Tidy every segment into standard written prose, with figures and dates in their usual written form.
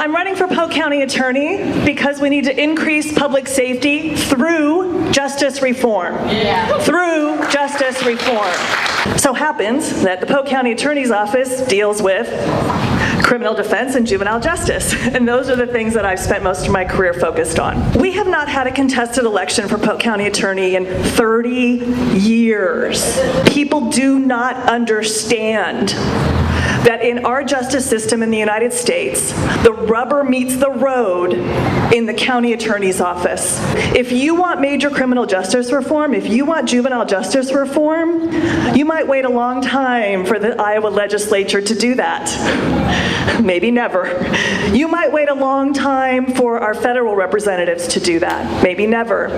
I'm running for Polk County Attorney because we need to increase public safety through justice reform. Through justice reform. So happens that the Polk County Attorney's Office deals with criminal defense and juvenile justice. And those are the things that I've spent most of my career focused on. We have not had a contested election for Polk County Attorney in 30 years. People do not understand that in our justice system in the United States, the rubber meets the road in the county attorney's office. If you want major criminal justice reform, if you want juvenile justice reform, you might wait a long time for the Iowa legislature to do that. Maybe never. You might wait a long time for our federal representatives to do that. Maybe never.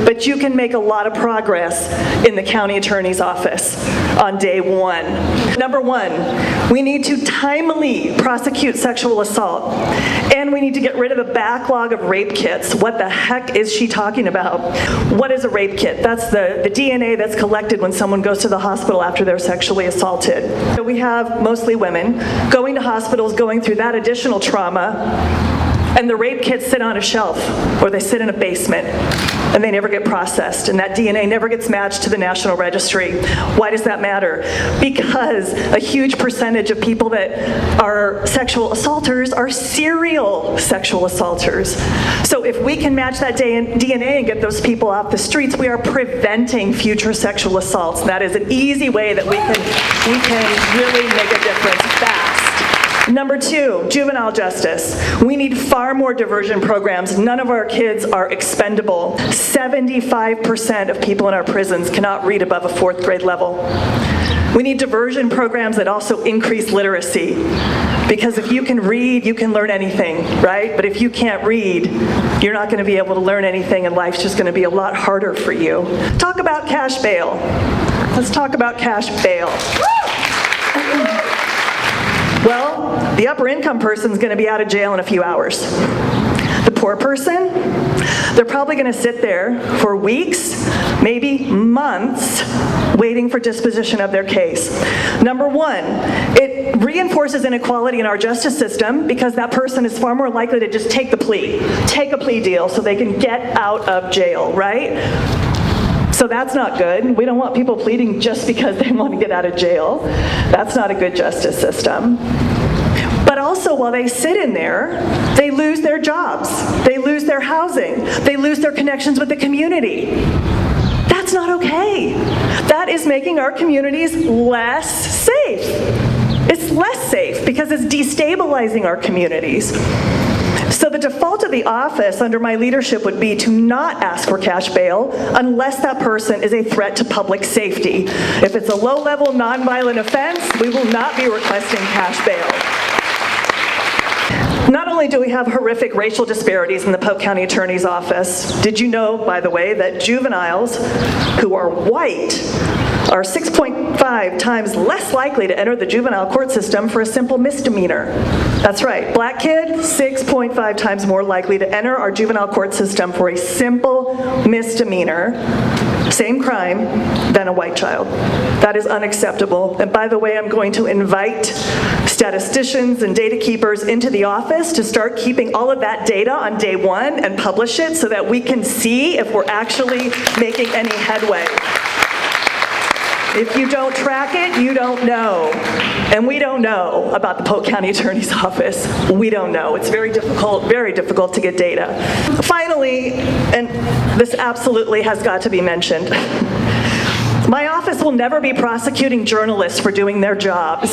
But you can make a lot of progress in the county attorney's office on day one. Number one, we need to timely prosecute sexual assault, and we need to get rid of the backlog of rape kits. What the heck is she talking about? What is a rape kit? That's the DNA that's collected when someone goes to the hospital after they're sexually assaulted. So we have mostly women going to hospitals, going through that additional trauma, and the rape kits sit on a shelf, or they sit in a basement, and they never get processed, and that DNA never gets matched to the National Registry. Why does that matter? Because a huge percentage of people that are sexual assaulters are serial sexual assaulters. So if we can match that DNA and get those people off the streets, we are preventing future sexual assaults. That is an easy way that we can really make a difference fast. Number two, juvenile justice. We need far more diversion programs. None of our kids are expendable. 75% of people in our prisons cannot read above a 4th grade level. We need diversion programs that also increase literacy. Because if you can read, you can learn anything, right? But if you can't read, you're not going to be able to learn anything, and life's just going to be a lot harder for you. Talk about cash bail. Let's talk about cash bail. Well, the upper income person's going to be out of jail in a few hours. The poor person, they're probably going to sit there for weeks, maybe months, waiting for disposition of their case. Number one, it reinforces inequality in our justice system because that person is far more likely to just take a plea deal so they can get out of jail, right? So that's not good. We don't want people pleading just because they want to get out of jail. That's not a good justice system. But also, while they sit in there, they lose their jobs. They lose their housing. They lose their connections with the community. That's not okay. That is making our communities less safe. It's less safe because it's destabilizing our communities. So the default of the office under my leadership would be to not ask for cash bail unless that person is a threat to public safety. If it's a low-level nonviolent offense, we will not be requesting cash bail. Not only do we have horrific racial disparities in the Polk County Attorney's Office, did you know, by the way, that juveniles who are white are 6.5 times less likely to enter the juvenile court system for a simple misdemeanor? That's right, black kid, 6.5 times more likely to enter our juvenile court system for a simple misdemeanor, same crime, than a white child. That is unacceptable. And by the way, I'm going to invite statisticians and data keepers into the office to start keeping all of that data on day one and publish it so that we can see if we're actually making any headway. If you don't track it, you don't know. And we don't know about the Polk County Attorney's Office. We don't know. It's very difficult to get data. Finally, and this absolutely has got to be mentioned, my office will never be prosecuting journalists for doing their jobs.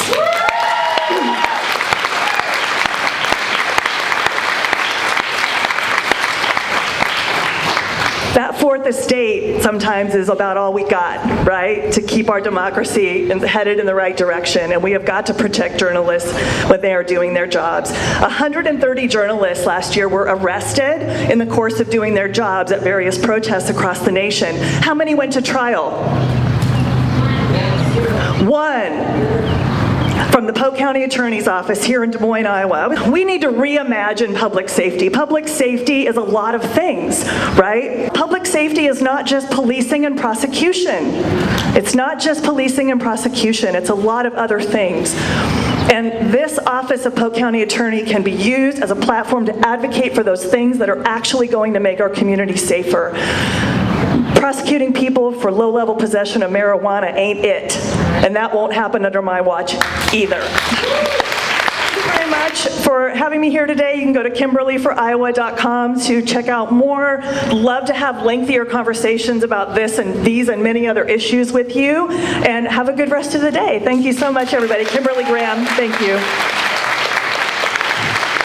That fourth estate sometimes is about all we got, right, to keep our democracy headed in the right direction, and we have got to protect journalists when they are doing their jobs. 130 journalists last year were arrested in the course of doing their jobs at various protests across the nation. How many went to trial? One. From the Polk County Attorney's Office here in Des Moines, Iowa. We need to reimagine public safety. Public safety is a lot of things, right? Public safety is not just policing and prosecution. It's not just policing and prosecution. It's a lot of other things. And this office of Polk County Attorney can be used as a platform to advocate for those things that are actually going to make our community safer. Prosecuting people for low-level possession of marijuana ain't it, and that won't happen under my watch either. Thank you very much for having me here today. You can go to KimberlyForIowa.com to check out more. Love to have lengthier conversations about this and these and many other issues with you, and have a good rest of the day. Thank you so much, everybody. Kimberly Graham, thank you.